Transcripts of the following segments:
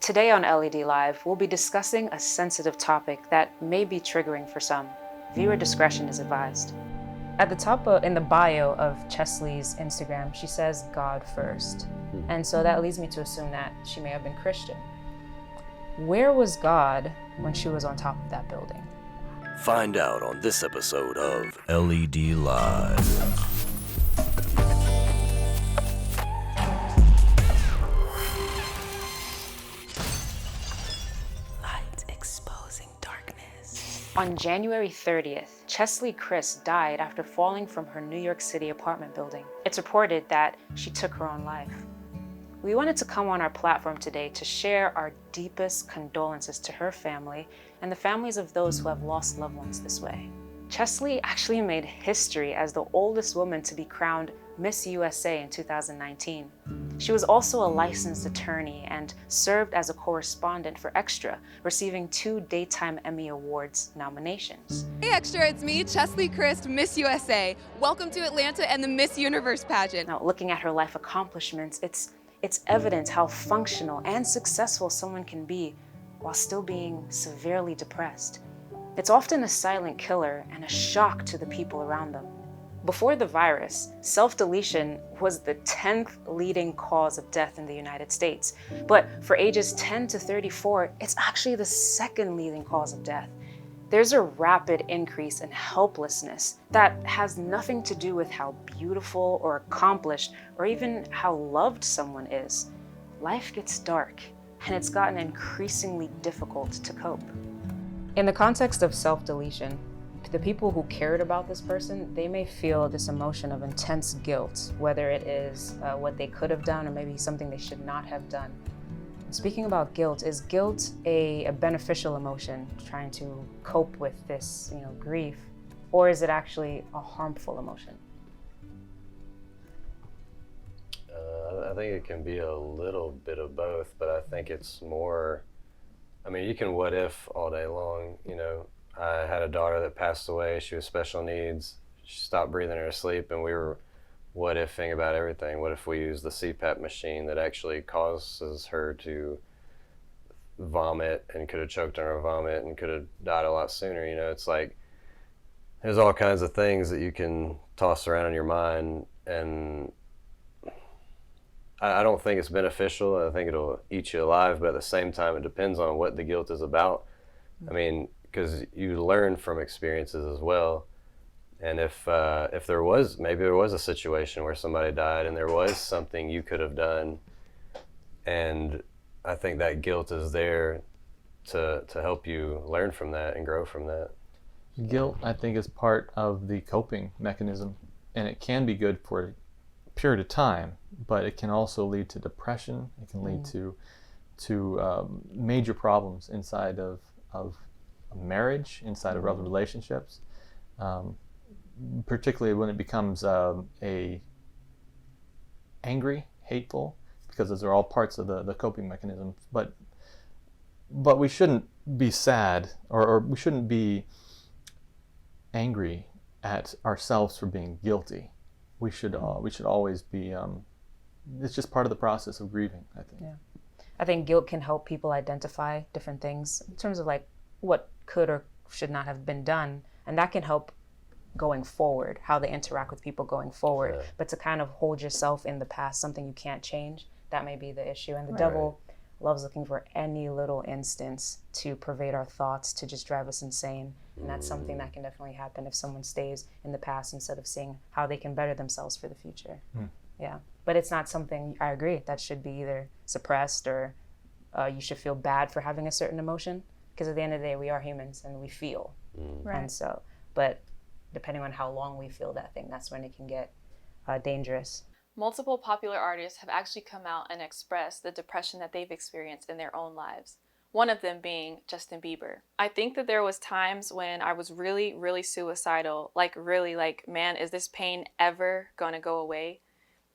Today on LED Live, we'll be discussing a sensitive topic that may be triggering for some. Viewer discretion is advised. At the top in the bio of Cheslie's Instagram, she says God first. And so that leads me to assume that she may have been Christian. Where was God when she was on top of that building? Find out on this episode of LED Live. On January 30th, Cheslie Kryst died after falling from her New York City apartment building. It's reported that she took her own life. We wanted to come on our platform today to share our deepest condolences to her family and the families of those who have lost loved ones this way. Cheslie actually made history as the oldest woman to be crowned Miss USA in 2019. She was also a licensed attorney and served as a correspondent for Extra, receiving 2 Daytime Emmy Awards nominations. Hey Extra, it's me, Cheslie Kryst, Miss USA. Welcome to Atlanta and the Miss Universe pageant. Now, looking at her life accomplishments, it's evident how functional and successful someone can be while still being severely depressed. It's often a silent killer and a shock to the people around them. Before the virus, self-deletion was the 10th leading cause of death in the United States. But for ages 10 to 34, it's actually the 2nd leading cause of death. There's a rapid increase in helplessness that has nothing to do with how beautiful or accomplished or even how loved someone is. Life gets dark, and it's gotten increasingly difficult to cope. In the context of self-deletion, the people who cared about this person, they may feel this emotion of intense guilt, whether it is what they could have done or maybe something they should not have done. Speaking about guilt, is guilt a beneficial emotion trying to cope with this, grief, or is it actually a harmful emotion? I think it can be a little bit of both, but I think it's more, you can what if all day long, I had a daughter that passed away. She was special needs. She stopped breathing in her sleep, and we were what ifing about everything. What if we use the CPAP machine that actually causes her to vomit and could have choked on her vomit and could have died a lot sooner? It's like there's all kinds of things that you can toss around in your mind, and I don't think it's beneficial. I think it'll eat you alive, but at the same time, it depends on what the guilt is about. Because you learn from experiences as well. And if there was a situation where somebody died and there was something you could have done, and I think that guilt is there to help you learn from that and grow from that. Guilt, I think, is part of the coping mechanism, and it can be good for a period of time, but it can also lead to depression. It can lead to major problems inside of marriage, inside of other relationships, particularly when it becomes angry, hateful, because those are all parts of the coping mechanism. But we shouldn't be sad, or we shouldn't be angry at ourselves for being guilty. We should always be. It's just part of the process of grieving, I think. Yeah. I think guilt can help people identify different things in terms of like what could or should not have been done, and that can help going forward, how they interact with people going forward. Yeah. But to kind of hold yourself in the past, something you can't change, that may be the issue. And the devil loves looking for any little instance to pervade our thoughts, to just drive us insane. And that's something that can definitely happen if someone stays in the past instead of seeing how they can better themselves for the future. Yeah, but it's not something, I agree, that should be either suppressed or you should feel bad for having a certain emotion. Because at the end of the day, we are humans and we feel. Right. And so, but depending on how long we feel that thing, that's when it can get dangerous. Multiple popular artists have actually come out and expressed the depression that they've experienced in their own lives. One of them being Justin Bieber. I think that there was times when I was really, really suicidal. Like, man, is this pain ever gonna go away?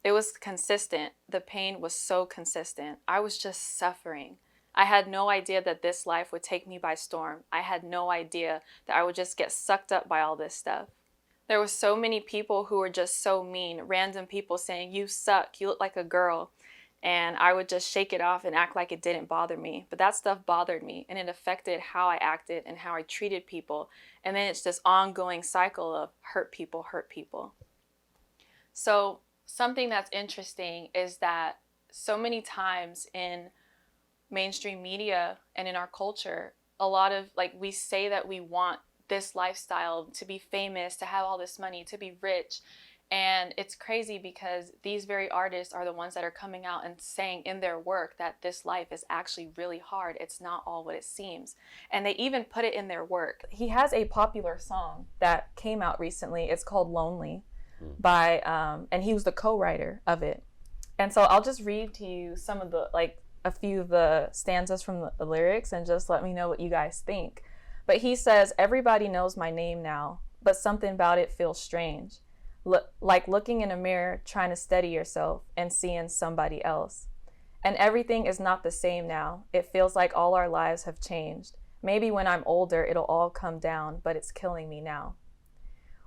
It was consistent. The pain was so consistent. I was just suffering. I had no idea that this life would take me by storm. I had no idea that I would just get sucked up by all this stuff. There were so many people who were just so mean, random people saying, "You suck, you look like a girl." And I would just shake it off and act like it didn't bother me. But that stuff bothered me, and it affected how I acted and how I treated people. And then it's this ongoing cycle of hurt people, hurt people. So something that's interesting is that so many times in mainstream media and in our culture, a lot of, like, we say that we want this lifestyle, to be famous, to have all this money, to be rich. And it's crazy because these very artists are the ones that are coming out and saying in their work that this life is actually really hard. It's not all what it seems. And they even put it in their work. He has a popular song that came out recently. It's called Lonely by, and he was the co-writer of it. And so I'll just read to you some of the, like, a few of the stanzas from the lyrics and just let me know what you guys think. But he says, everybody knows my name now, but something about it feels strange. Like looking in a mirror, trying to steady yourself and seeing somebody else. And everything is not the same now. It feels like all our lives have changed. Maybe when I'm older, it'll all come down, but it's killing me now.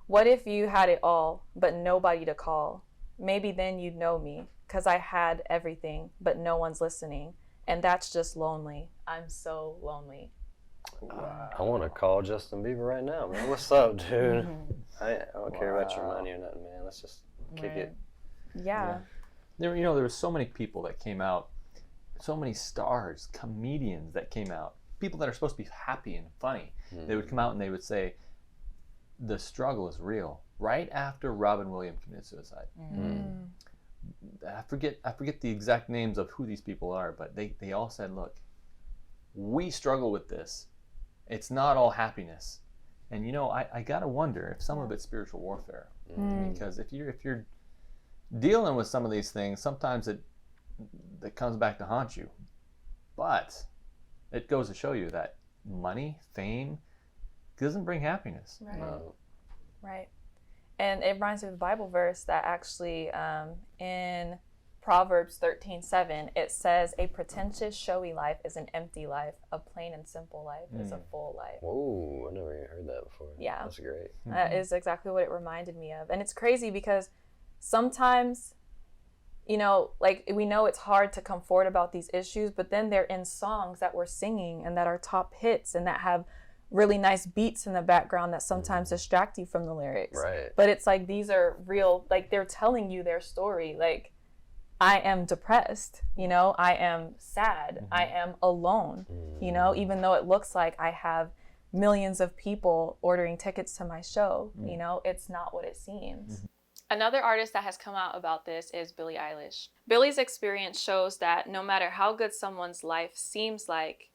What if you had it all, but nobody to call? Maybe then you'd know me, 'cause I had everything, but no one's listening. And that's just lonely. I'm so lonely. I want to call Justin Bieber right now, man. What's up, dude? I don't care about your money or nothing, man. Let's just kick it. Yeah. There were so many people that came out, so many stars, comedians that came out, people that are supposed to be happy and funny. They would come out and they would say, the struggle is real. Right after Robin Williams committed suicide. I forget the exact names of who these people are, but they all said, look, we struggle with this. It's not all happiness. And I gotta wonder if some of it's spiritual warfare. Because if you're dealing with some of these things, sometimes it comes back to haunt you. But it goes to show you that money, fame, doesn't bring happiness. Right. No. Right. And it reminds me of the Bible verse that actually in Proverbs 13:7, it says, a pretentious, showy life is an empty life. A plain and simple life is a full life. Whoa, I never even heard that before. Yeah. That's great. That is exactly what it reminded me of. And it's crazy because sometimes, like, we know it's hard to come forward about these issues, but then they're in songs that we're singing and that are top hits and that have really nice beats in the background that sometimes distract you from the lyrics. Right. But it's like, these are real, like, they're telling you their story. Like, I am depressed, I am sad, I am alone, even though it looks like I have millions of people ordering tickets to my show, it's not what it seems. Another artist that has come out about this is Billie Eilish. Billie's experience shows that no matter how good someone's life seems like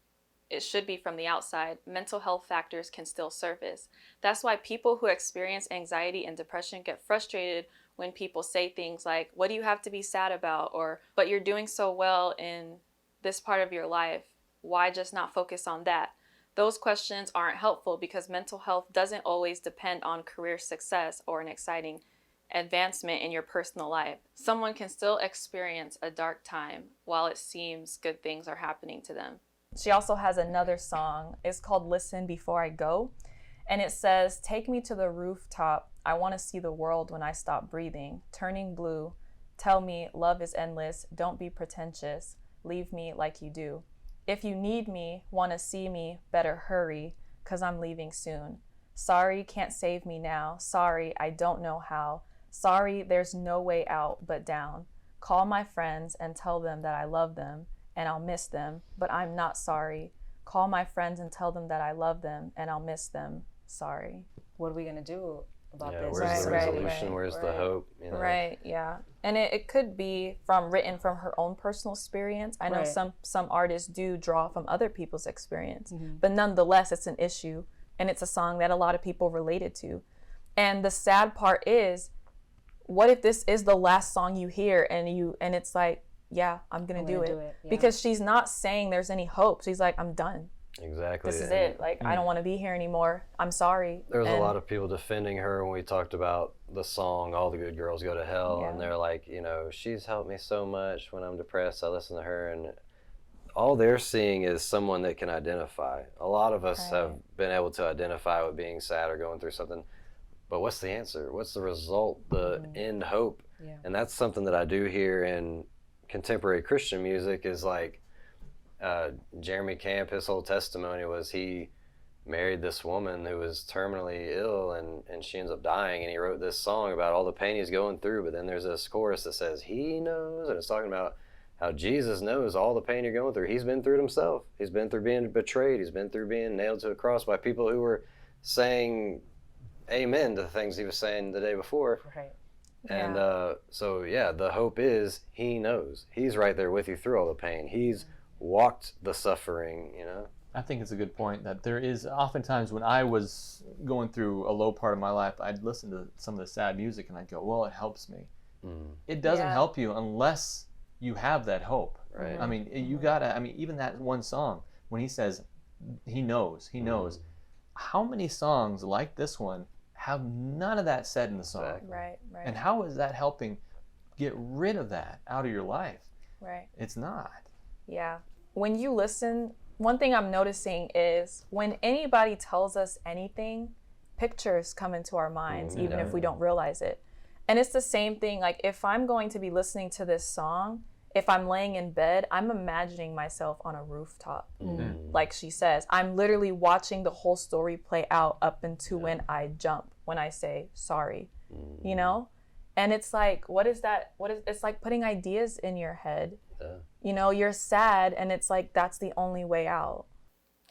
it should be from the outside, mental health factors can still surface. That's why people who experience anxiety and depression get frustrated when people say things like, what do you have to be sad about? Or, but you're doing so well in this part of your life. Why just not focus on that? Those questions aren't helpful because mental health doesn't always depend on career success or an exciting advancement in your personal life. Someone can still experience a dark time while it seems good things are happening to them. She also has another song. It's called Listen Before I Go. And it says, take me to the rooftop. I want to see the world when I stop breathing. Turning blue. Tell me love is endless. Don't be pretentious. Leave me like you do. If you need me, want to see me, better hurry, 'cause I'm leaving soon. Sorry, can't save me now. Sorry, I don't know how. Sorry, there's no way out but down. Call my friends and tell them that I love them and I'll miss them, but I'm not sorry. Call my friends and tell them that I love them and I'll miss them. Sorry. What are we gonna do about this? Where's the resolution? Right, Where's the hope? Right, yeah. And it could be written from her own personal experience. I know some artists do draw from other people's experience, but nonetheless, it's an issue. And it's a song that a lot of people related to. And the sad part is, what if this is the last song you hear and it's like, yeah, I'm gonna do it. Yeah. Because she's not saying there's any hope. She's like, I'm done. Exactly. This is it. Like, I don't want to be here anymore. I'm sorry. There was a lot of people defending her when we talked about the song All the Good Girls Go to Hell. Yeah. And they're like, she's helped me so much when I'm depressed. I listen to her, and all they're seeing is someone that can identify. A lot of us have been able to identify with being sad or going through something. But what's the answer? What's the result? The end hope? Yeah. And that's something that I do hear in contemporary Christian music is like Jeremy Camp. His whole testimony was he married this woman who was terminally ill, and she ends up dying, and he wrote this song about all the pain he's going through. But then there's this chorus that says he knows, and it's talking about how Jesus knows all the pain you're going through. He's been through it himself. He's been through being betrayed. He's been through being nailed to a cross by people who were saying amen to the things he was saying the day before. Right. And so the hope is he knows. He's right there with you through all the pain. He's walked the suffering, you know. I think it's a good point that there is oftentimes when I was going through a low part of my life, I'd listen to some of the sad music and I'd go, well, it helps me. It doesn't help you unless you have that hope. Right. I mean, you gotta, I mean, even that one song, when he says, he knows. How many songs like this one have none of that said in the song? Exactly. Right. And how is that helping get rid of that out of your life? Right. It's not. Yeah. When you listen, one thing I'm noticing is when anybody tells us anything, pictures come into our minds, even if we don't realize it. And it's the same thing, like if I'm going to be listening to this song, if I'm laying in bed, I'm imagining myself on a rooftop. Like she says, I'm literally watching the whole story play out up into when I jump, when I say sorry, you know? And it's like, it's like putting ideas in your head. You know, you're sad and it's like, that's the only way out.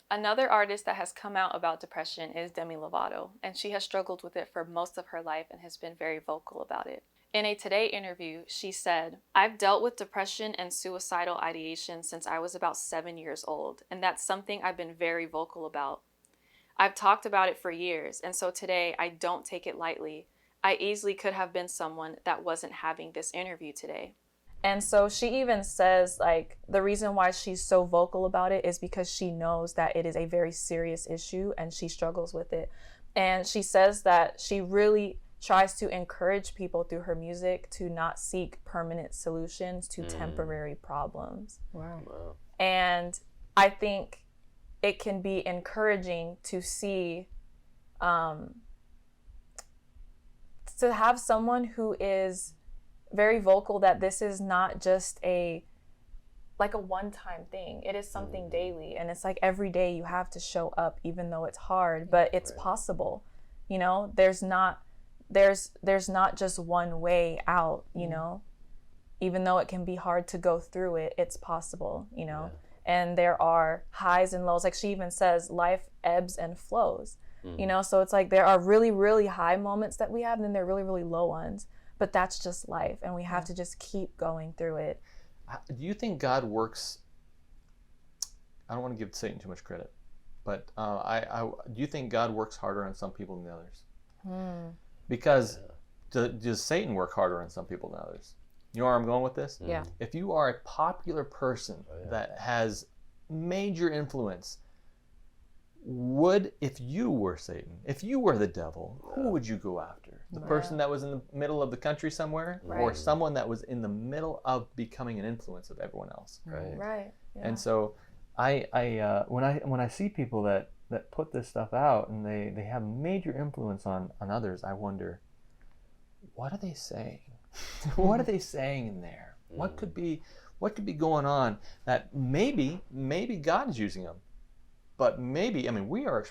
Another artist that has come out about depression is Demi Lovato, and she has struggled with it for most of her life and has been very vocal about it. In a Today interview, she said, "I've dealt with depression and suicidal ideation since I was about 7 years old, and that's something I've been very vocal about. I've talked about it for years, and so today I don't take it lightly. I easily could have been someone that wasn't having this interview today." And so she even says, like, the reason why she's so vocal about it is because she knows that it is a very serious issue and she struggles with it. And she says that she really tries to encourage people through her music to not seek permanent solutions to temporary problems. Wow. And I think it can be encouraging to see, to have someone who is very vocal that this is not just a one-time thing. It is something daily, and it's like every day you have to show up, even though it's hard, but it's possible. You know, there's not just one way out, you know. Even though it can be hard to go through it, it's possible, you know. And there are highs and lows. Like she even says, life ebbs and flows. You know, so it's like there are really, really high moments that we have, and then there are really, really low ones. But that's just life, and we have to just keep going through it. Do you think God works? I don't want to give Satan too much credit, but do you think God works harder on some people than others? Because does Satan work harder on some people than others? You know where I'm going with this? Yeah. If you are a popular person that has major influence, if you were Satan, if you were the devil, who would you go after? The person that was in the middle of the country somewhere, or someone that was in the middle of becoming an influence of everyone else? Right. Yeah. And so, when I see people that put this stuff out and they have major influence on others, I wonder, what are they saying? What are they saying in there? What could be going on that maybe God is using them, but maybe, I mean, we are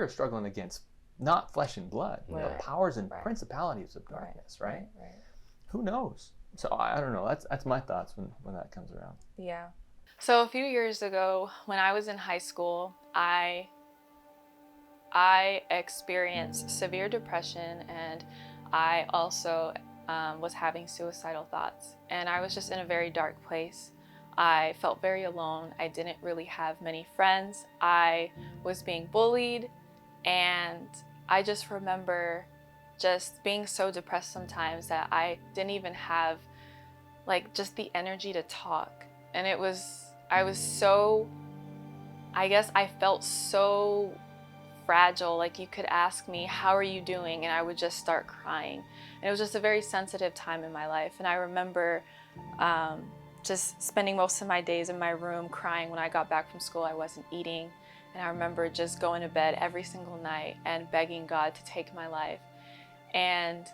struggling against not flesh and blood, but powers and principalities of darkness, right? Who knows? So I don't know. That's my thoughts when that comes around. Yeah. So a few years ago, when I was in high school, I experienced severe depression, and I also was having suicidal thoughts. And I was just in a very dark place. I felt very alone. I didn't really have many friends. I was being bullied, and I just remember just being so depressed sometimes that I didn't even have just the energy to talk. And I felt so fragile. Like you could ask me, "How are you doing?" and I would just start crying. And it was just a very sensitive time in my life. And I remember just spending most of my days in my room crying. When I got back from school, I wasn't eating. And I remember just going to bed every single night and begging God to take my life. And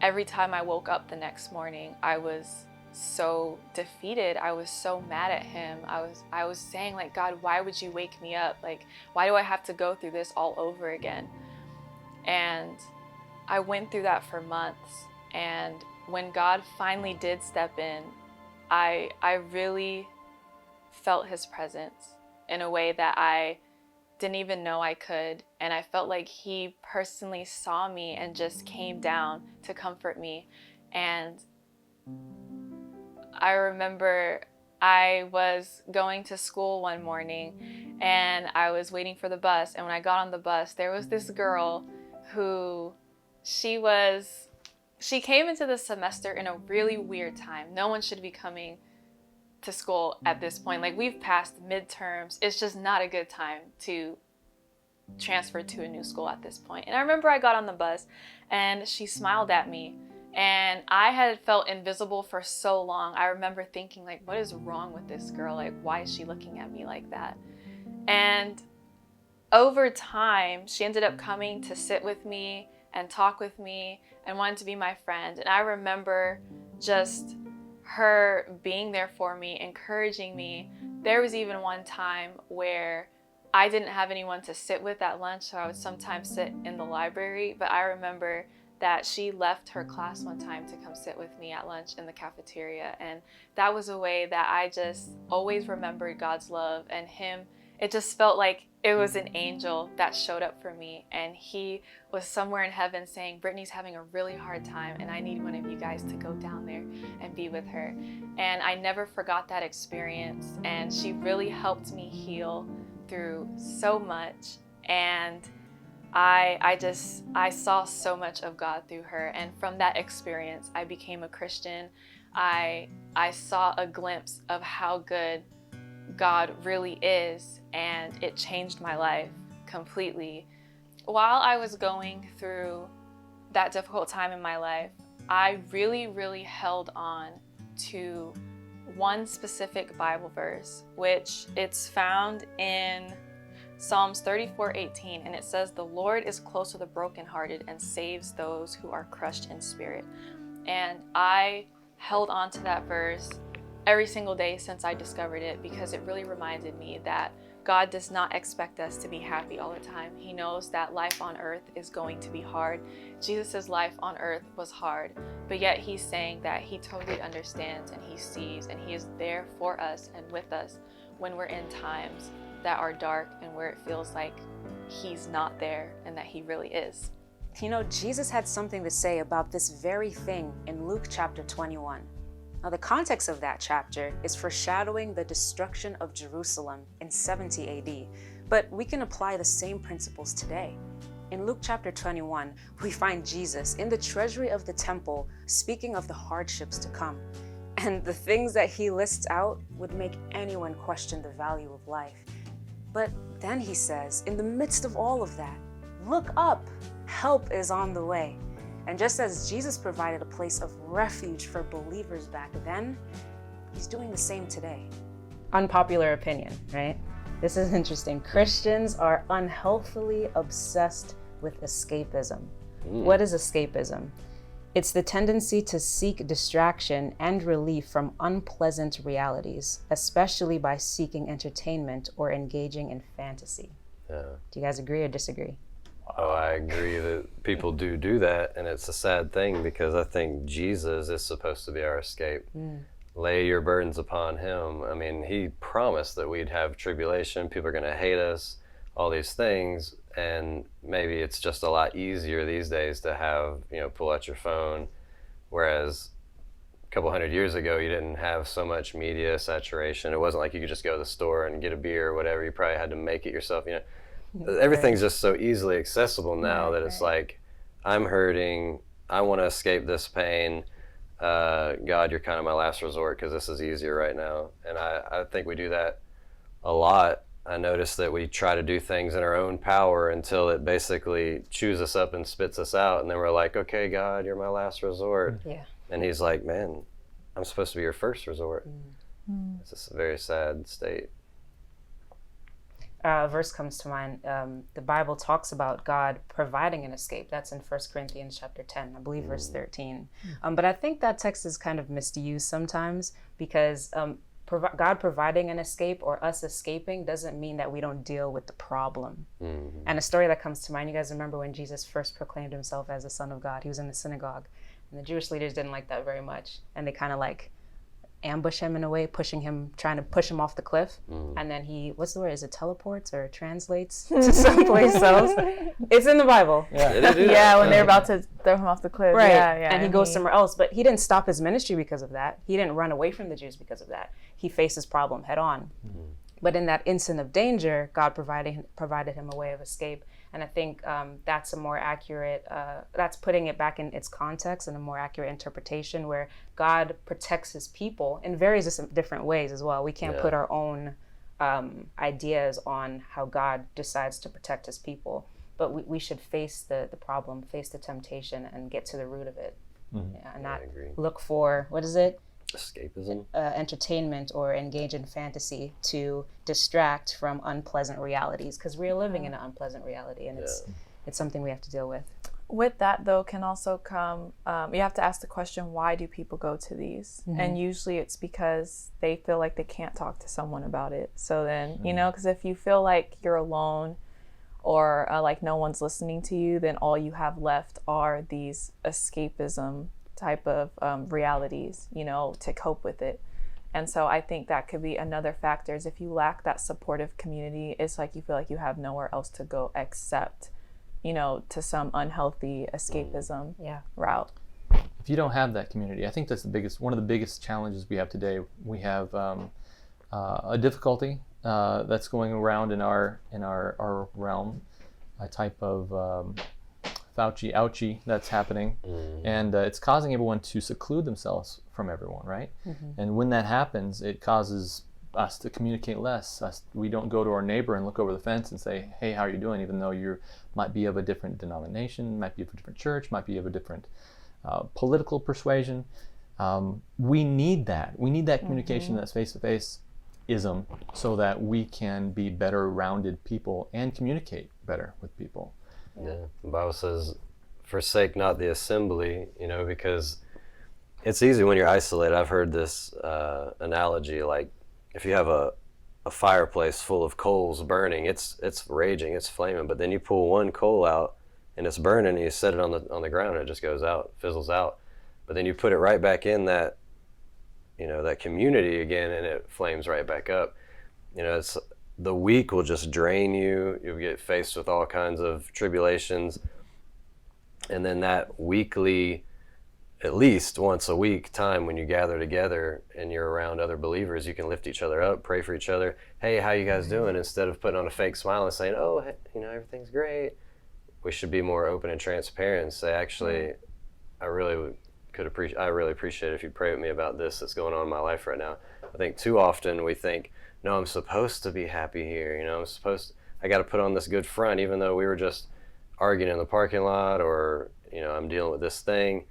every time I woke up the next morning, I was so defeated. I was so mad at him. I was saying, like, God, why would you wake me up? Like, why do I have to go through this all over again? And I went through that for months. And when God finally did step in, I really felt his presence in a way that I didn't even know I could. And I felt like he personally saw me and just came down to comfort me. And I remember I was going to school one morning and I was waiting for the bus. And when I got on the bus, there was this girl who she came into the semester in a really weird time. No one should be coming to school at this point. Like, we've passed midterms. It's just not a good time to transfer to a new school at this point. And I remember I got on the bus and she smiled at me. And I had felt invisible for so long. I remember thinking, like, what is wrong with this girl? Like, why is she looking at me like that? And over time, she ended up coming to sit with me and talk with me and wanted to be my friend. And I remember just her being there for me, encouraging me. There was even one time where I didn't have anyone to sit with at lunch, so I would sometimes sit in the library. But I remember that she left her class one time to come sit with me at lunch in the cafeteria. And that was a way that I just always remembered God's love and him. It just felt like it was an angel that showed up for me. And he was somewhere in heaven saying, Brittany's having a really hard time and I need one of you guys to go down there and be with her. And I never forgot that experience. And she really helped me heal through so much. And I saw so much of God through her. And from that experience, I became a Christian. I saw a glimpse of how good God really is, and it changed my life completely. While I was going through that difficult time in my life, I really, really held on to one specific Bible verse, which it's found in Psalms 34:18, and it says, "The Lord is close to the brokenhearted and saves those who are crushed in spirit." And I held on to that verse every single day since I discovered it, because it really reminded me that God does not expect us to be happy all the time. He knows that life on earth is going to be hard. Jesus' life on earth was hard, but yet he's saying that he totally understands and he sees and he is there for us and with us when we're in times that are dark and where it feels like he's not there and that he really is. You know, Jesus had something to say about this very thing in Luke chapter 21. Now, the context of that chapter is foreshadowing the destruction of Jerusalem in 70 AD, but we can apply the same principles today. In Luke chapter 21, we find Jesus in the treasury of the temple speaking of the hardships to come. And the things that he lists out would make anyone question the value of life. But then he says, in the midst of all of that, look up, help is on the way. And just as Jesus provided a place of refuge for believers back then, he's doing the same today. Unpopular opinion, right? This is interesting. Christians are unhealthily obsessed with escapism. What is escapism? It's the tendency to seek distraction and relief from unpleasant realities, especially by seeking entertainment or engaging in fantasy. Yeah. Do you guys agree or disagree? Oh, I agree that people do that, and it's a sad thing because I think Jesus is supposed to be our escape. Lay your burdens upon him. I mean, he promised that we'd have tribulation, people are going to hate us, all these things, and maybe it's just a lot easier these days to have, pull out your phone, whereas a couple hundred years ago you didn't have so much media saturation. It wasn't like you could just go to the store and get a beer or whatever. You probably had to make it yourself. Everything's just so easily accessible now that it's like, I'm hurting, I want to escape this pain, God, you're kind of my last resort because this is easier right now. And I think we do that a lot. I notice that we try to do things in our own power until it basically chews us up and spits us out, and then we're like, okay, God, you're my last resort. Yeah. And he's like, man, I'm supposed to be your first resort. It's just a very sad state. a verse comes to mind. The Bible talks about God providing an escape. That's in 1 Corinthians chapter 10, I believe verse 13. But I think that text is kind of misused sometimes, because God providing an escape or us escaping doesn't mean that we don't deal with the problem. And a story that comes to mind, you guys remember when Jesus first proclaimed himself as the Son of God? He was in the synagogue, and the Jewish leaders didn't like that very much, and they kind of like ambush him in a way, trying to push him off the cliff. And then he, what's the word? Is it teleports or translates to someplace else? It's in the Bible. Yeah, when they're about to throw him off the cliff. Right. Yeah, And he goes somewhere else. But he didn't stop his ministry because of that. He didn't run away from the Jews because of that. He faced his problem head on. But in that instant of danger, God provided him a way of escape. And I think that's a more accurate, that's putting it back in its context and a more accurate interpretation, where God protects his people in various different ways as well. We can't put our own ideas on how God decides to protect his people, but we should face the problem, face the temptation, and get to the root of it. And not look for, what is it? Escapism. Entertainment or engage in fantasy to distract from unpleasant realities, because we're living in an unpleasant reality, and it's something we have to deal with. With that, though, can also come, you have to ask the question, why do people go to these? And usually it's because they feel like they can't talk to someone about it. So then, you know, because if you feel like you're alone or like no one's listening to you, then all you have left are these escapism type of realities, you know, to cope with it. And so I think that could be another factor, is if you lack that supportive community, it's like you feel like you have nowhere else to go except, you know, to some unhealthy escapism route. If you don't have that community, I think that's one of the biggest challenges we have today. We have a difficulty that's going around in our realm, a type of Fauci ouchie that's happening, and it's causing everyone to seclude themselves from everyone, right? And when that happens, it causes us to communicate less. We don't go to our neighbor and look over the fence and say, hey, how are you doing? Even though you might be of a different denomination, might be of a different church, might be of a different political persuasion. We need that. We need that communication, that's face-to-face-ism, so that we can be better rounded people and communicate better with people. Yeah, the Bible says, forsake not the assembly, you know, because it's easy when you're isolated. I've heard this analogy, like if you have a fireplace full of coals burning, it's raging, it's flaming, but then you pull one coal out and it's burning, and you set it on the ground and it just goes out, fizzles out. But then you put it right back in that, you know, that community again, and it flames right back up. You know, the weak will just drain you. You'll get faced with all kinds of tribulations. And then that weekly, at least once a week time when you gather together and you're around other believers, you can lift each other up, pray for each other. Hey, how you guys doing? Instead of putting on a fake smile and saying, oh, hey, you know, everything's great. We should be more open and transparent and say, actually, I really appreciate it if you pray with me about this that's going on in my life right now. I think too often we think, no, I'm supposed to be happy here. You know, I got to put on this good front, even though we were just arguing in the parking lot, or, you know, I'm dealing with this thing.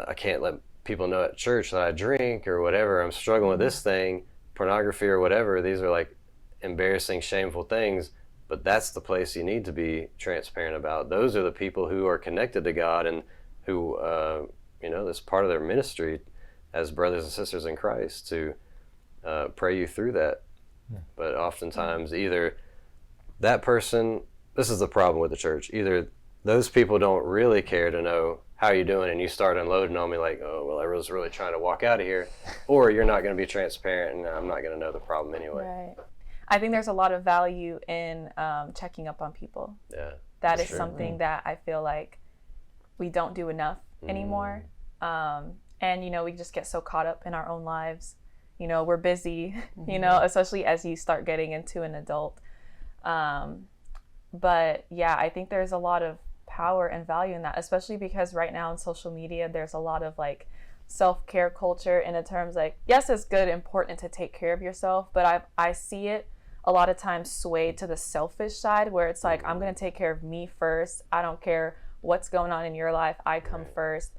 I can't let people know at church that I drink or whatever. I'm struggling with this thing, pornography or whatever. These are like embarrassing, shameful things, but that's the place you need to be transparent about. Those are the people who are connected to God and who, you know, that's part of their ministry as brothers and sisters in Christ, to pray you through that. But oftentimes either that person, this is the problem with the church, either those people don't really care to know how you're doing and you start unloading on me like, oh, well, I was really trying to walk out of here, or you're not going to be transparent and I'm not going to know the problem anyway. Right. I think there's a lot of value in checking up on people. Yeah. That is something that I feel like we don't do enough anymore. And, you know, we just get so caught up in our own lives. You know, we're busy, you know, especially as you start getting into an adult. But yeah, I think there's a lot of power and value in that, especially because right now in social media, there's a lot of like self-care culture in terms like, yes, it's good, important to take care of yourself, but I see it a lot of times swayed to the selfish side, where it's like, I'm going to take care of me first. I don't care what's going on in your life. I come first,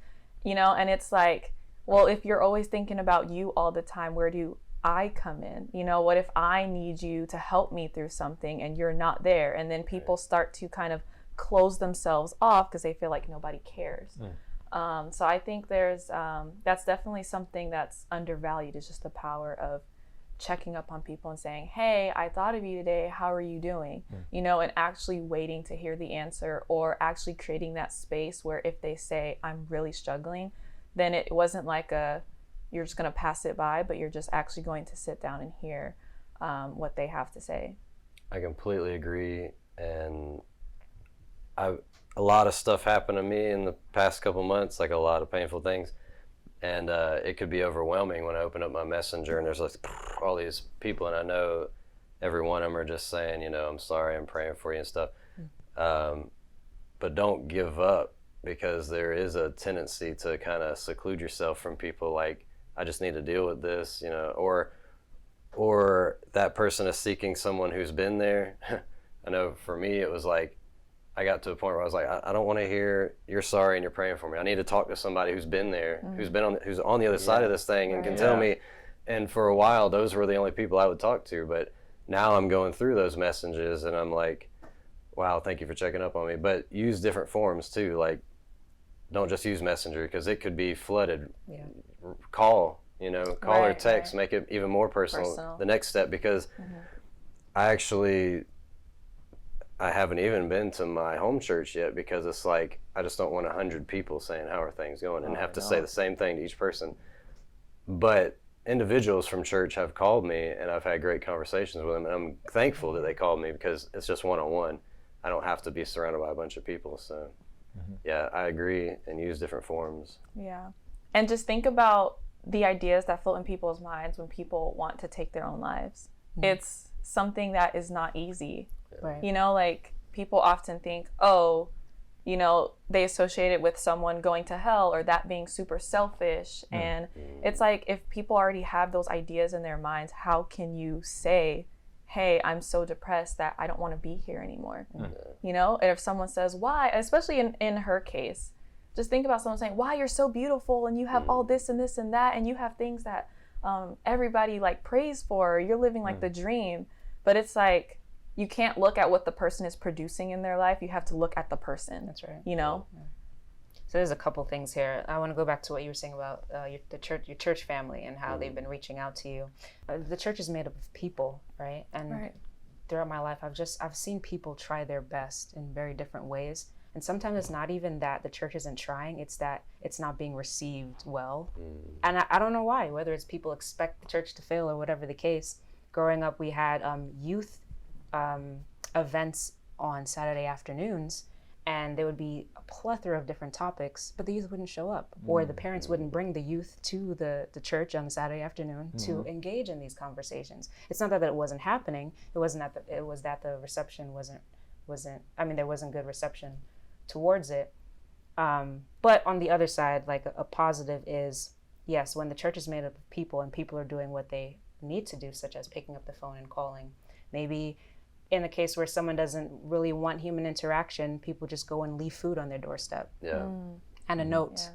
you know, and it's like, well, if you're always thinking about you all the time, where do I come in? You know, what if I need you to help me through something and you're not there? And then people start to kind of close themselves off because they feel like nobody cares. So I think there's that's definitely something that's undervalued, is just the power of checking up on people and saying, hey, I thought of you today, how are you doing? You know, and actually waiting to hear the answer, or actually creating that space where if they say, I'm really struggling, then it wasn't like you're just going to pass it by, but you're just actually going to sit down and hear what they have to say. I completely agree. And a lot of stuff happened to me in the past couple months, like a lot of painful things. And it could be overwhelming when I open up my messenger and there's like all these people, and I know every one of them are just saying, you know, I'm sorry, I'm praying for you and stuff. But don't give up, because there is a tendency to kind of seclude yourself from people, like, I just need to deal with this, you know, or that person is seeking someone who's been there. I know for me, it was like, I got to a point where I was like, I don't want to hear you're sorry and you're praying for me. I need to talk to somebody who's been there, who's on the other side of this thing and can tell me. And for a while, those were the only people I would talk to. But now I'm going through those messages and I'm like, wow, thank you for checking up on me. But use different forms too. Like, don't just use Messenger, because it could be flooded. Call, you know, call or text, make it even more personal. The next step, because I haven't even been to my home church yet, because it's like, I just don't want 100 people saying, how are things going, and have to say the same thing to each person. But individuals from church have called me, and I've had great conversations with them, and I'm thankful that they called me, because it's just one-on-one. I don't have to be surrounded by a bunch of people. So yeah, I agree, and use different forms. Yeah. And just think about the ideas that float in people's minds when people want to take their own lives. It's something that is not easy. Right. You know, like, people often think, oh, you know, they associate it with someone going to hell, or that being super selfish. And it's like, if people already have those ideas in their minds, how can you say, hey, I'm so depressed that I don't want to be here anymore? You know, and if someone says, why, especially in her case, just think about someone saying, wow, you're so beautiful, and you have all this and this and that, and you have things that everybody like prays for, you're living like the dream. But it's like, you can't look at what the person is producing in their life. You have to look at the person. That's right. You know? So there's a couple things here. I want to go back to what you were saying about your church family and how they've been reaching out to you. The church is made up of people, right? And throughout my life, I've seen people try their best in very different ways. And sometimes it's not even that the church isn't trying, it's that it's not being received well. And I don't know why, whether it's people expect the church to fail or whatever the case. Growing up, we had youth events on Saturday afternoons, and there would be a plethora of different topics, but the youth wouldn't show up, or the parents wouldn't bring the youth to the church on Saturday afternoon to engage in these conversations. It's not that it wasn't happening, it was that the reception wasn't, I mean, there wasn't good reception towards it. But on the other side, like a positive is, yes, when the church is made up of people and people are doing what they need to do, such as picking up the phone and calling. Maybe in a case where someone doesn't really want human interaction, people just go and leave food on their doorstep. And a note.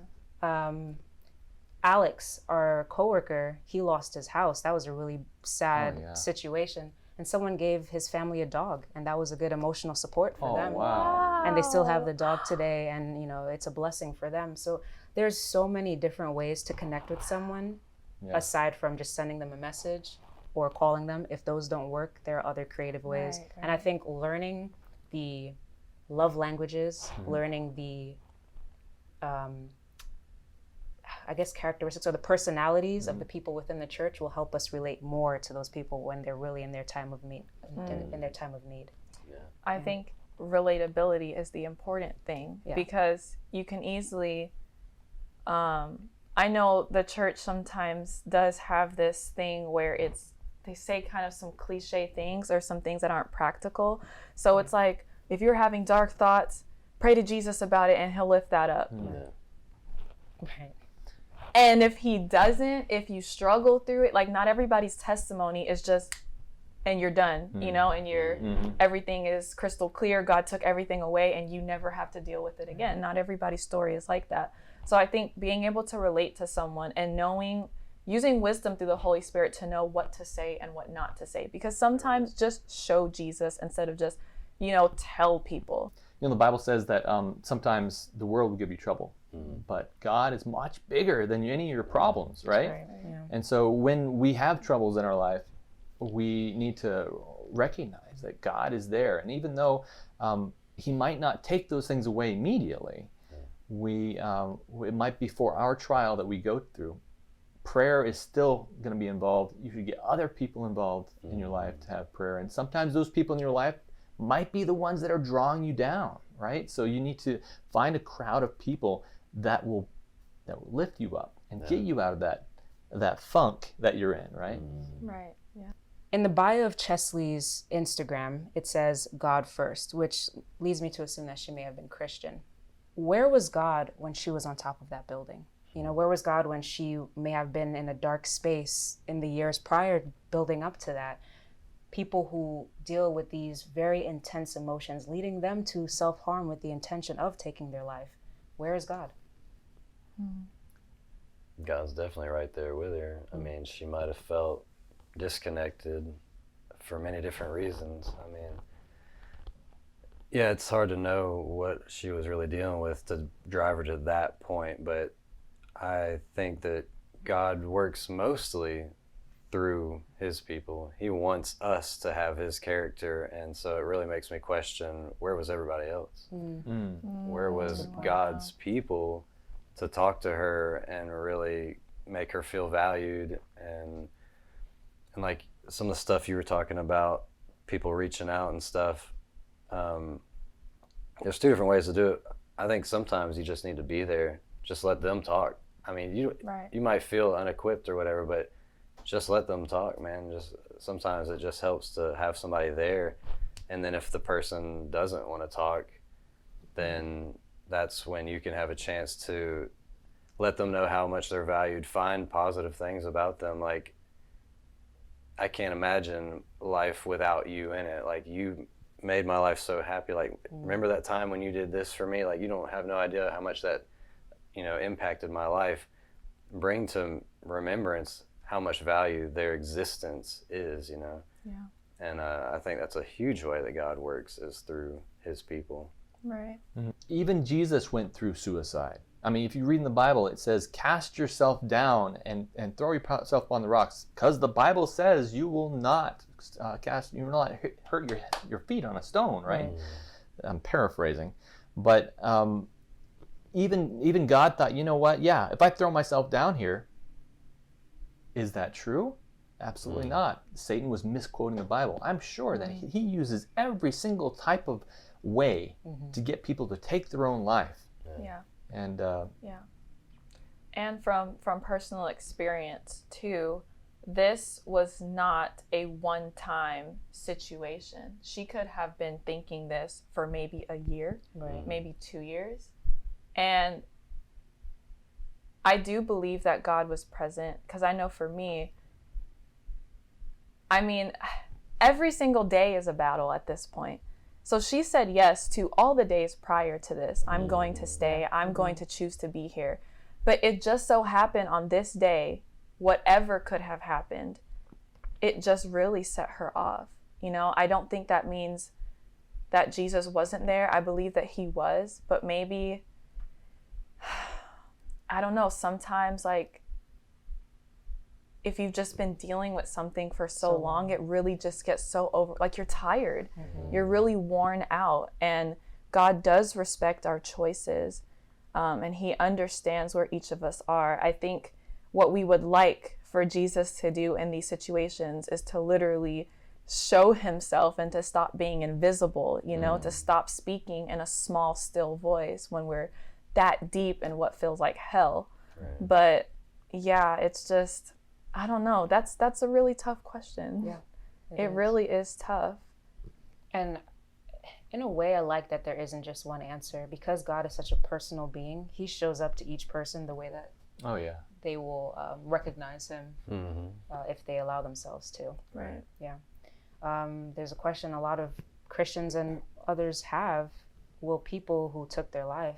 Alex, our coworker, he lost his house. That was a really sad situation. And someone gave his family a dog, and that was a good emotional support for them. And they still have the dog today, and you know, it's a blessing for them. So there's so many different ways to connect with someone, aside from just sending them a message or calling them. If those don't work, there are other creative ways. And I think learning the love languages, learning the I guess characteristics or the personalities of the people within the church will help us relate more to those people when they're really in their time of need. In their time of need. I think relatability is the important thing, because you can easily, I know the church sometimes does have this thing where they say kind of some cliche things or some things that aren't practical. So it's like, if you're having dark thoughts, pray to Jesus about it and he'll lift that up. Right. And if he doesn't, if you struggle through it, like, not everybody's testimony is just, and you're done, you know, and everything is crystal clear. God took everything away and you never have to deal with it again. Not everybody's story is like that. So I think being able to relate to someone and knowing using wisdom through the Holy Spirit to know what to say and what not to say. Because sometimes just show Jesus instead of just, tell people. The Bible says that sometimes the world will give you trouble, but God is much bigger than any of your problems, right? Yeah. And so when we have troubles in our life, we need to recognize that God is there. And even though he might not take those things away immediately, it might be for our trial that we go through. Prayer is still going to be involved. You should get other people involved in your life to have prayer. And sometimes those people in your life might be the ones that are drawing you down, right? So you need to find a crowd of people that will lift you up and get you out of that funk that you're in, right? Right, yeah. In the bio of Cheslie's Instagram, it says God first, which leads me to assume that she may have been Christian. Where was God when she was on top of that building? Where was God when she may have been in a dark space in the years prior building up to that? People who deal with these very intense emotions, leading them to self-harm with the intention of taking their life. Where is God? God's definitely right there with her. I mean, she might have felt disconnected for many different reasons. I mean, yeah, it's hard to know what she was really dealing with to drive her to that point, but I think that God works mostly through his people. He wants us to have his character, and so it really makes me question, where was everybody else? Where was God's people to talk to her and really make her feel valued? And like some of the stuff you were talking about, people reaching out and stuff, there's two different ways to do it. I think sometimes you just need to be there, just let them talk. I mean, you might feel unequipped or whatever, but just let them talk, man. Just sometimes it just helps to have somebody there. And then if the person doesn't want to talk, then that's when you can have a chance to let them know how much they're valued, find positive things about them. Like, I can't imagine life without you in it. Like, you made my life so happy. Like, remember that time when you did this for me? Like, you don't have no idea how much that, impacted my life. Bring to remembrance how much value their existence is, Yeah. And I think that's a huge way that God works, is through his people. Right. Even Jesus went through suicide. I mean, if you read in the Bible, it says, cast yourself down and throw yourself on the rocks, because the Bible says you will not hurt your feet on a stone, right? I'm paraphrasing. But even God thought, you know what? Yeah, if I throw myself down here, is that true? Absolutely not. Satan was misquoting the Bible. I'm sure that he uses every single type of way to get people to take their own life. Yeah. And and from personal experience too, this was not a one-time situation. She could have been thinking this for maybe a year, maybe 2 years. And I do believe that God was present, because I know for me, I mean, every single day is a battle at this point. So she said yes to all the days prior to this. I'm going to stay. I'm going to choose to be here. But it just so happened on this day, whatever could have happened, it just really set her off. I don't think that means that Jesus wasn't there. I believe that he was, but maybe, I don't know, sometimes like if you've just been dealing with something for so long, it really just gets so over, like you're tired, you're really worn out, and God does respect our choices, and he understands where each of us are. I think what we would like for Jesus to do in these situations is to literally show himself and to stop being invisible, to stop speaking in a small, still voice when we're that deep in what feels like hell. But yeah, it's just, I don't know. That's a really tough question. Yeah, it really is tough. And in a way, I like that there isn't just one answer, because God is such a personal being. He shows up to each person the way that they will recognize him if they allow themselves to. Right. Yeah. There's a question a lot of Christians and others have: will people who took their life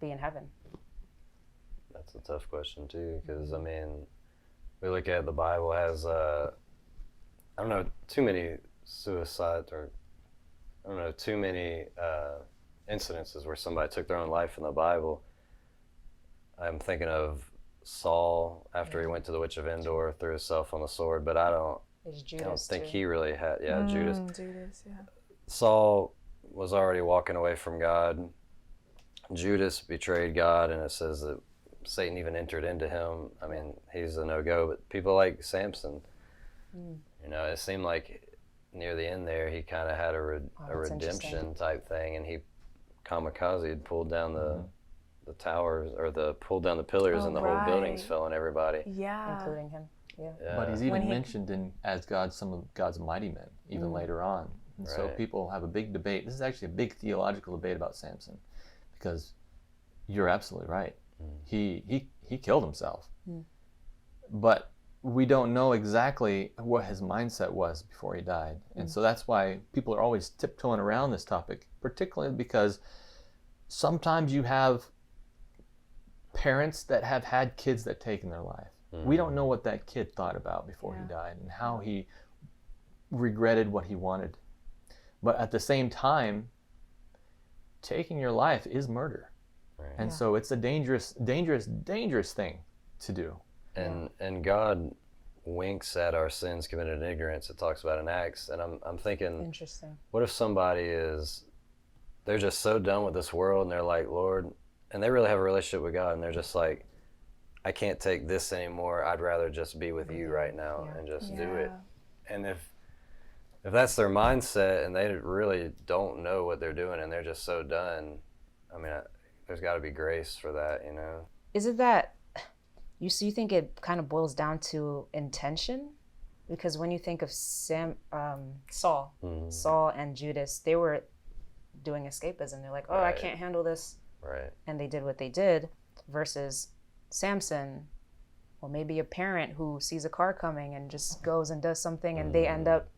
be in heaven? That's a tough question too, because I mean, we look at the Bible as I don't know too many suicides, or I don't know too many incidences where somebody took their own life in the Bible. I'm thinking of Saul after he went to the Witch of Endor, threw himself on the sword, but I don't think he really had. Yeah, Judas. Judas, yeah. Saul was already walking away from God. Judas betrayed God, and it says that Satan even entered into him. I mean, he's a no-go. But people like Samson, you know, it seemed like near the end there, he kind of had a redemption type thing, and he kamikaze had pulled down the towers, or pulled down the pillars, and the whole buildings fell on everybody. Yeah. Including him. Yeah. But he's even mentioned as some of God's mighty men, even later on. And so people have a big debate. This is actually a big theological debate about Samson, because you're absolutely right. He killed himself. But we don't know exactly what his mindset was before he died. And so that's why people are always tiptoeing around this topic, particularly because sometimes you have parents that have had kids that taken their life. We don't know what that kid thought about before he died and how he regretted what he wanted. But at the same time, taking your life is murder. Right. And so it's a dangerous, dangerous, dangerous thing to do. And God winks at our sins committed in ignorance. It talks about in Acts. And I'm thinking, interesting. What if somebody they're just so done with this world, and they're like, Lord, and they really have a relationship with God, and they're just like, I can't take this anymore. I'd rather just be with you right now and just do it. And if that's their mindset, and they really don't know what they're doing, and they're just so done, I mean, there's got to be grace for that, you know? Is it that you think it kind of boils down to intention? Because when you think of Saul and Judas, they were doing escapism. They're like, I can't handle this. Right. And they did what they did, versus Samson, or maybe a parent who sees a car coming and just goes and does something, and they end up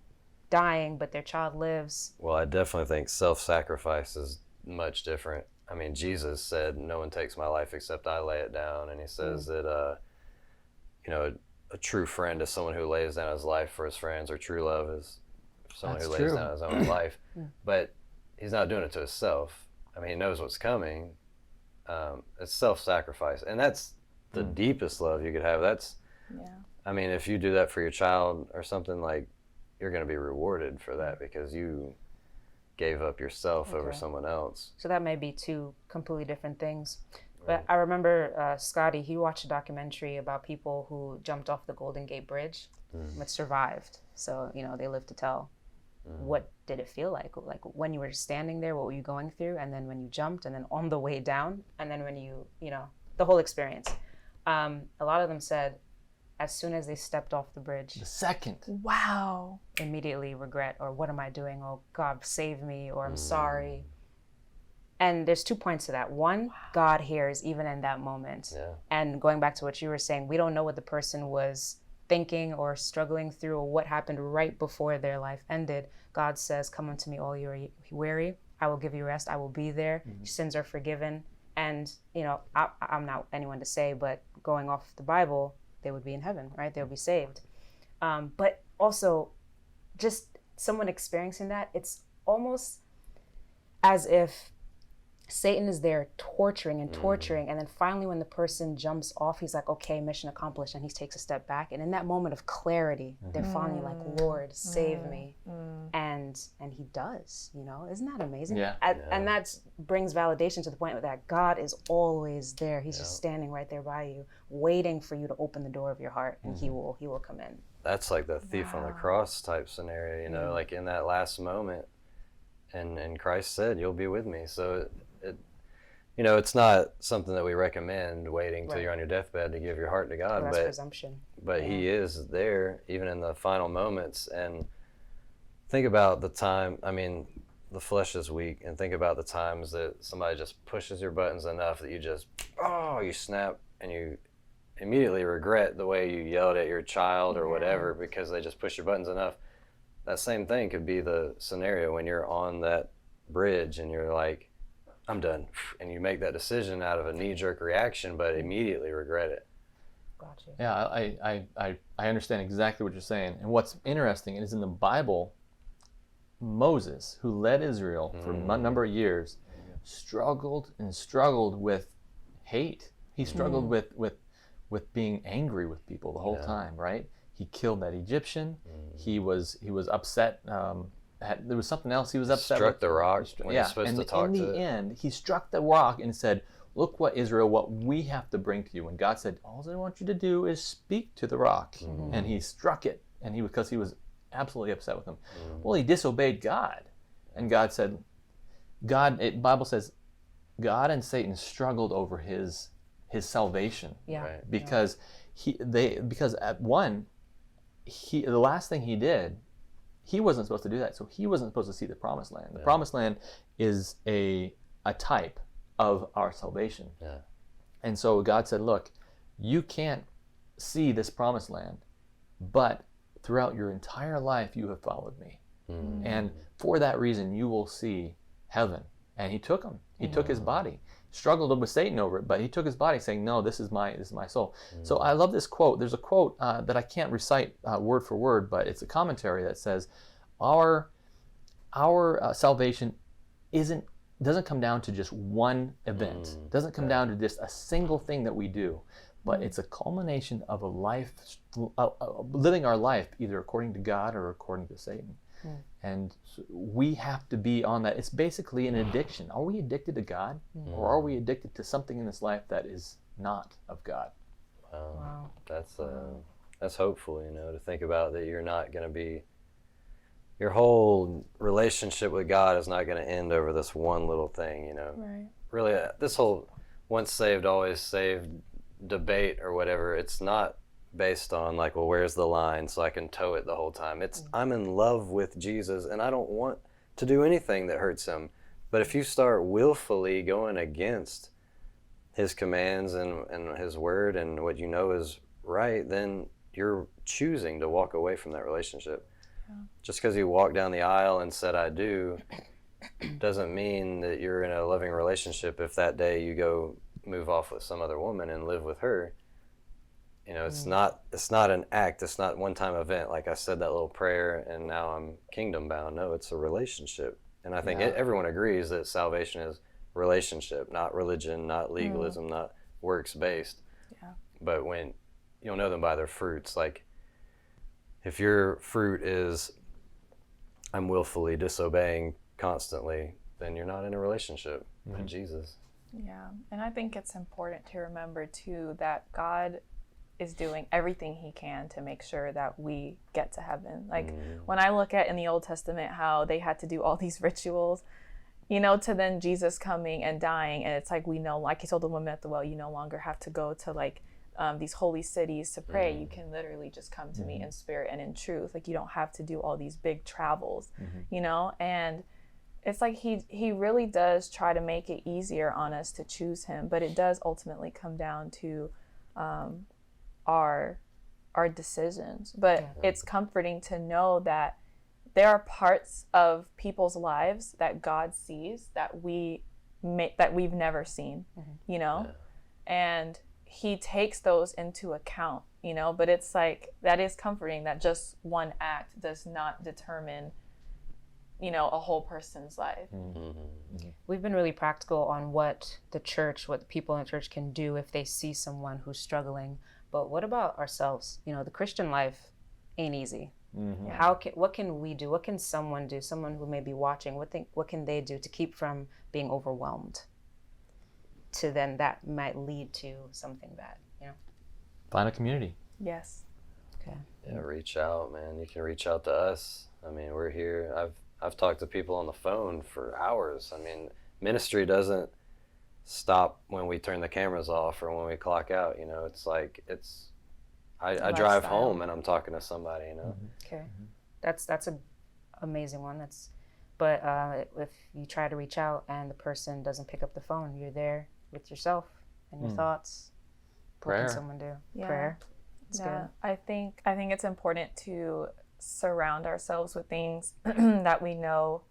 dying, but their child lives. Well, I definitely think self-sacrifice is much different. I mean, Jesus said, no one takes my life except I lay it down. And he says that, you know, a true friend is someone who lays down his life for his friends, or true love is someone who lays down his own life. But he's not doing it to himself. I mean, he knows what's coming. It's self-sacrifice. And that's the deepest love you could have. I mean, if you do that for your child or something, like, you're going to be rewarded for that, because you gave up yourself over someone else. So that may be two completely different things. But I remember Scotty, he watched a documentary about people who jumped off the Golden Gate Bridge but survived. So, you know, they lived to tell. What did it feel like? Like when you were standing there, what were you going through? And then when you jumped, and then on the way down, and then when you know, the whole experience. A lot of them said, as soon as they stepped off the bridge, the second, wow, immediately regret, or what am I doing? Oh, God, save me, or I'm sorry. And there's 2 points to that. One, God hears even in that moment. And going back to what you were saying, we don't know what the person was thinking or struggling through, or what happened right before their life ended. God says, come unto me, all you are weary. I will give you rest. I will be there. Your sins are forgiven. And, you know, I'm not anyone to say, but going off the Bible, they would be in heaven, right? They would be saved. But also, just someone experiencing that, it's almost as if Satan is there torturing and torturing, and then finally when the person jumps off, he's like, okay, mission accomplished, and he takes a step back, and in that moment of clarity, they're finally like, Lord, save me. And he does, you know? Isn't that amazing? And that brings validation to the point that God is always there. He's just standing right there by you, waiting for you to open the door of your heart, and he will come in. That's like the thief on the cross type scenario, you know, like in that last moment, and Christ said, you'll be with me. So it you know, it's not something that we recommend, waiting till you're on your deathbed to give your heart to God. Well, that's presumption. But He is there even in the final moments. And think about the time, I mean, the flesh is weak, and think about the times that somebody just pushes your buttons enough that you just, you snap, and you immediately regret the way you yelled at your child or whatever because they just pushed your buttons enough. That same thing could be the scenario when you're on that bridge and you're like, I'm done. And you make that decision out of a knee-jerk reaction, but immediately regret it. Got you. Yeah, I understand exactly what you're saying. And what's interesting is in the Bible, Moses, who led Israel for a number of years, struggled with hate. He struggled with being angry with people the whole time, right? He killed that Egyptian. He was upset. There was something else he was upset Struck with. the rock when he's supposed to talk to it. In the end, he struck the rock and said, look what we have to bring to you. And God said, all I want you to do is speak to the rock. And he struck it, because he was absolutely upset with him. Well, he disobeyed God. And God said, Bible says, God and Satan struggled over his salvation. Yeah. Right. Because the last thing he did, he wasn't supposed to do that. So he wasn't supposed to see the promised land. The promised land is a type of our salvation. Yeah. And so God said, look, you can't see this promised land, but throughout your entire life you have followed me. And for that reason you will see heaven. And he took him. He took his body. Struggled with Satan over it, but he took his body saying, no, this is my soul. So I love this quote. There's a quote that I can't recite word for word, but it's a commentary that says, our salvation doesn't come down to just one event. Doesn't come down to just a single thing that we do, but it's a culmination of a life, living our life either according to God or according to Satan. And we have to be on that. It's basically an addiction. Are we addicted to God, or are we addicted to something in this life that is not of God? Wow. That's hopeful, to think about that you're not going to be, your whole relationship with God is not going to end over this one little thing, Right. Really, this whole once saved, always saved debate or whatever, it's not based on like, well, where's the line so I can tow it the whole time. It's I'm in love with Jesus and I don't want to do anything that hurts him. But if you start willfully going against his commands and his word and what you know is right, then you're choosing to walk away from that relationship. Just because you walked down the aisle and said I do doesn't mean that you're in a loving relationship if that day you go move off with some other woman and live with her. It's not an act. It's not one-time event. Like I said, that little prayer, and now I'm kingdom bound. No, it's a relationship. And I think everyone agrees that salvation is relationship, not religion, not legalism, not works-based. Yeah. But when you'll know them by their fruits, like if your fruit is I'm willfully disobeying constantly, then you're not in a relationship with Jesus. Yeah. And I think it's important to remember too that God is doing everything he can to make sure that we get to heaven. Like when I look at in the Old Testament how they had to do all these rituals, to then Jesus coming and dying, and it's like we know, like he told the woman at the well, you no longer have to go to like these holy cities to pray. You can literally just come to me in spirit and in truth. Like you don't have to do all these big travels, and it's like he really does try to make it easier on us to choose him, but it does ultimately come down to our decisions. But it's comforting to know that there are parts of people's lives that God sees that we've never seen, and he takes those into account, but it's like that is comforting that just one act does not determine a whole person's life. We've been really practical on what the people in the church can do if they see someone who's struggling. But what about ourselves? The Christian life ain't easy. What can we do? What can someone do? Someone who may be watching, what can they do to keep from being overwhelmed? To then that might lead to something bad, Find a community. Yes. Okay. Yeah, reach out, man. You can reach out to us. I mean, we're here. I've talked to people on the phone for hours. I mean, ministry doesn't stop when we turn the cameras off or when we clock out. It's like I drive home and I'm talking to somebody. Okay, that's an amazing one. But if you try to reach out and the person doesn't pick up the phone, you're there with yourself and your thoughts. Prayer. What can someone do? Yeah. Prayer. It's good. I think it's important to surround ourselves with things that we know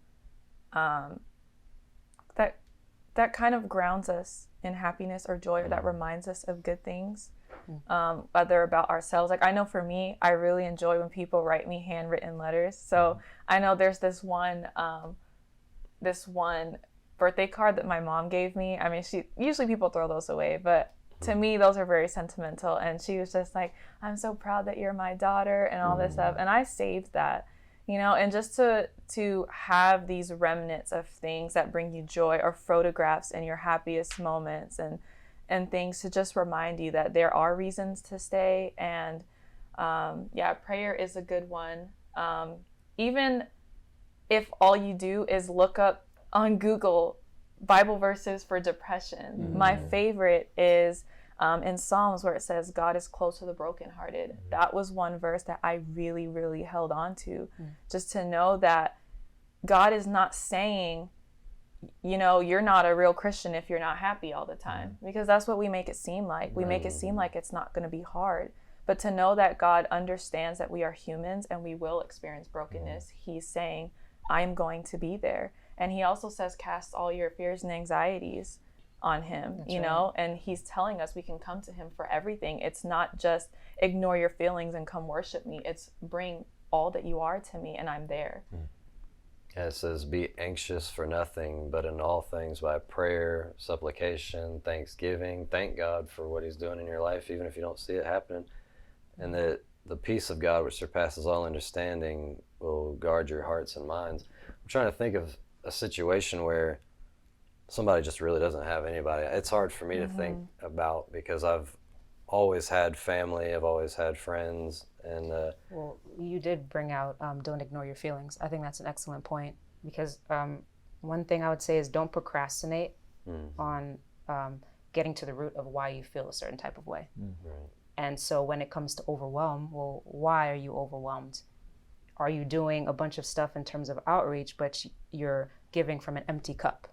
that kind of grounds us in happiness or joy, or that reminds us of good things. whether about ourselves. Like I know for me, I really enjoy when people write me handwritten letters. So I know there's this one birthday card that my mom gave me. I mean, usually people throw those away, but to me, those are very sentimental. And she was just like, I'm so proud that you're my daughter and all this stuff. And I saved that, you know, and just to have these remnants of things that bring you joy, or photographs in your happiest moments, and things to just remind you that there are reasons to stay. And prayer is a good one. Even if all you do is look up on Google Bible verses for depression. My favorite is in Psalms where it says, God is close to the brokenhearted. That was one verse that I really, really held on to, just to know that God is not saying, you know, you're not a real Christian if you're not happy all the time, because that's what we make it seem like. We make it seem like it's not going to be hard. But to know that God understands that we are humans and we will experience brokenness, he's saying, I'm going to be there. And he also says, cast all your fears and anxieties on him, you know, and he's telling us we can come to him for everything. It's not just ignore your feelings and come worship me. It's bring all that you are to me and I'm there. Yeah, it says, be anxious for nothing, but in all things by prayer, supplication, thanksgiving. Thank God for what he's doing in your life, even if you don't see it happening. And that the peace of God, which surpasses all understanding, will guard your hearts and minds. I'm trying to think of a situation where somebody just really doesn't have anybody. It's hard for me to think about, because I've always had family, I've always had friends, and well, you did bring out don't ignore your feelings. I think that's an excellent point, because one thing I would say is don't procrastinate on getting to the root of why you feel a certain type of way. And so when it comes to overwhelm, well, why are you overwhelmed? Are you doing a bunch of stuff in terms of outreach, but you're giving from an empty cup?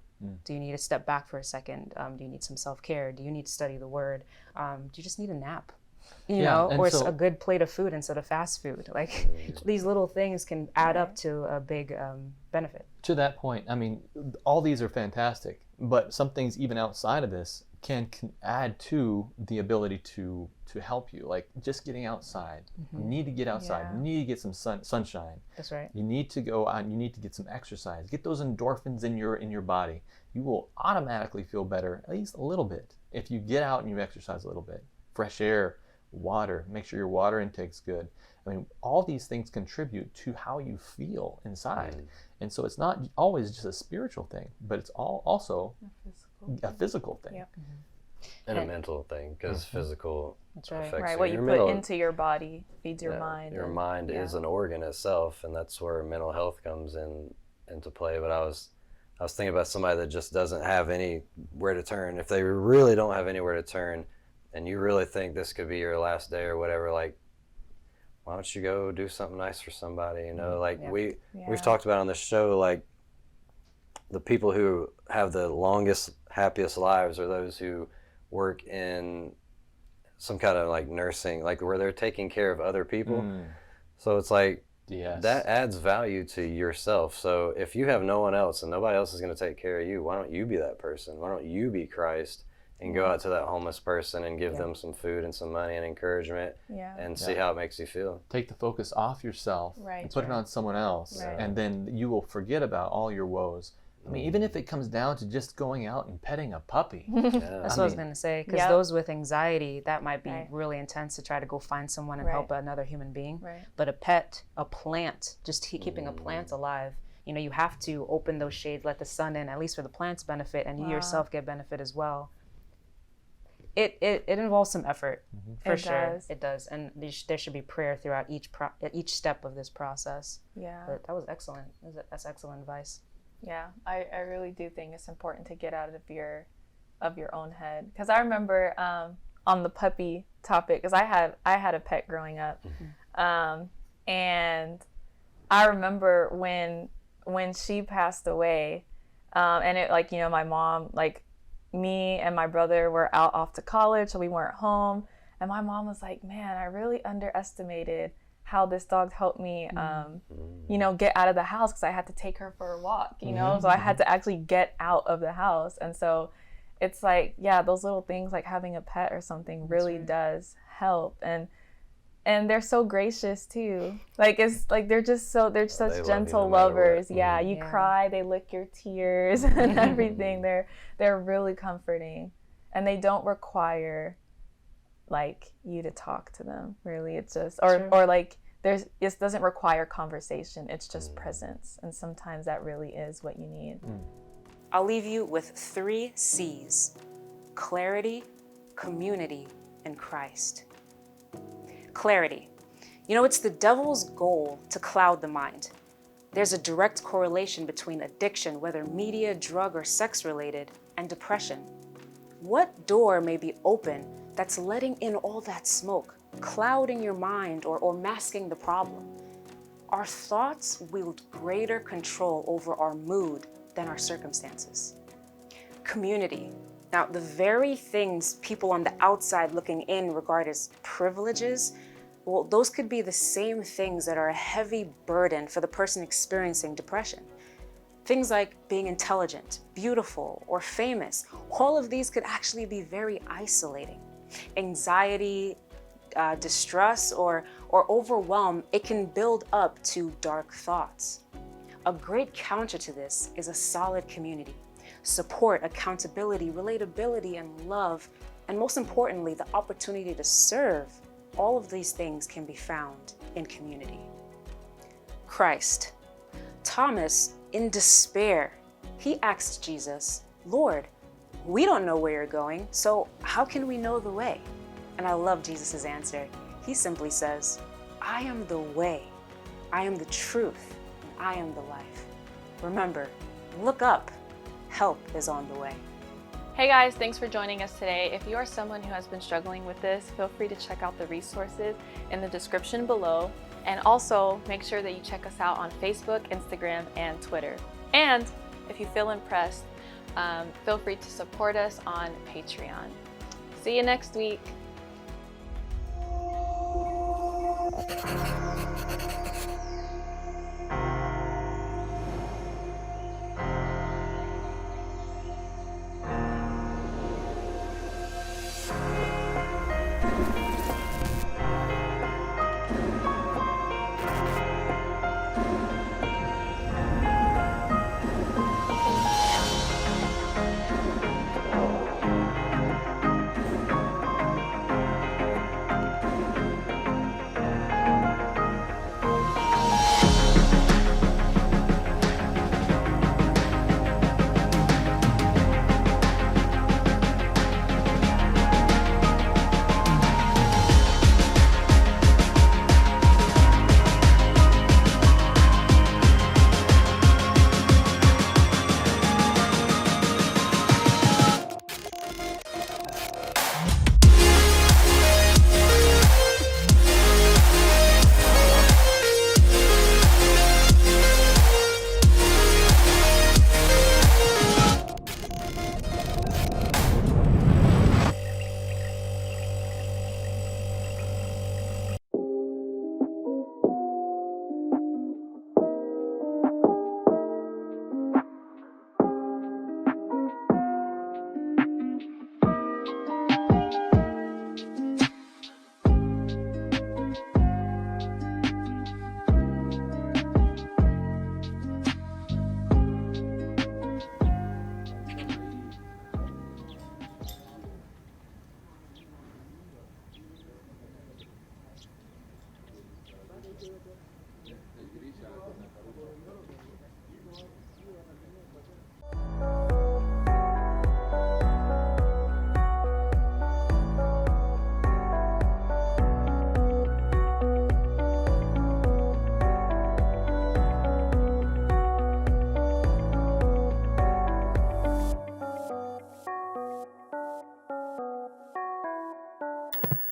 Do you need to step back for a second? Do you need some self-care? Do you need to study the word? Do you just need a nap? You know, or a good plate of food instead of fast food. Like these little things can add up to a big benefit. To that point, I mean, all these are fantastic, but some things even outside of this can add to the ability to help you, like just getting outside. You need to get outside. You need to get some sunshine. That's right. You need to go out. You need to get some exercise. Get those endorphins in your body. You will automatically feel better, at least a little bit, if you get out and you exercise a little bit. Fresh air, water. Make sure your water intake's good. I mean, all these things contribute to how you feel inside. And so it's not always just a spiritual thing, but it's also a physical thing. Yep. And a mental thing, because physical affects right. What you put into your body feeds your mind. Your mind is an organ itself, and that's where mental health comes into play. But I was thinking about somebody that just doesn't have anywhere to turn. If they really don't have anywhere to turn, and you really think this could be your last day or whatever, like, why don't you go do something nice for somebody? You know, like we've talked about on this show, like the people who have the longest, happiest lives are those who work in some kind of like nursing, like where they're taking care of other people. So it's like that adds value to yourself. So if you have no one else and nobody else is going to take care of you, why don't you be that person? Why don't you be Christ and go out to that homeless person and give them some food and some money and encouragement and see how it makes you feel? Take the focus off yourself and put it on someone else, and then you will forget about all your woes. I mean, even if it comes down to just going out and petting a puppy. That's what I was going to say, because those with anxiety, that might be really intense to try to go find someone and help another human being. But a pet, a plant, just keeping a plant alive, you know, you have to open those shades, let the sun in, at least for the plant's benefit, and you yourself get benefit as well. It involves some effort, for sure. It does, and there should be prayer throughout each step of this process. But that was excellent. That's excellent advice. Yeah, I really do think it's important to get out of your own head. Because I remember on the puppy topic, because I had a pet growing up, and I remember when she passed away, and it, like, you know, my mom, like, me and my brother were out off to college, so we weren't home, and my mom was like, man, I really underestimated how this dog helped me, you know, get out of the house, because I had to take her for a walk, you know, so I had to actually get out of the house. And so it's like, yeah, those little things like having a pet or something really does help. And they're so gracious too. Like, it's like they're such gentle lovers. Yeah, you cry, they lick your tears and everything. They're really comforting, and they don't require like you to talk to them. Really, it's just or like it doesn't require conversation. It's just presence, and sometimes that really is what you need. I'll leave you with 3 C's: clarity, community, and Christ. Clarity. You know, it's the devil's goal to cloud the mind. There's a direct correlation between addiction, whether media, drug, or sex related, and depression. What door may be open that's letting in all that smoke, clouding your mind or masking the problem? Our thoughts wield greater control over our mood than our circumstances. Community. Now, the very things people on the outside looking in regard as privileges, well, those could be the same things that are a heavy burden for the person experiencing depression. Things like being intelligent, beautiful, or famous, all of these could actually be very isolating. Anxiety, distress, or overwhelm, it can build up to dark thoughts. A great counter to this is a solid community. Support, accountability, relatability, and love, and most importantly, the opportunity to serve. All of these things can be found in community. Christ. Thomas, in despair, he asked Jesus, "Lord, we don't know where you're going, so how can we know the way?" And I love Jesus' answer. He simply says, "I am the way, I am the truth, and I am the life." Remember, look up. Help is on the way. Hey guys, thanks for joining us today. If you are someone who has been struggling with this, feel free to check out the resources in the description below. And also make sure that you check us out on Facebook, Instagram, and Twitter. And if you feel impressed, feel free to support us on Patreon. See you next week.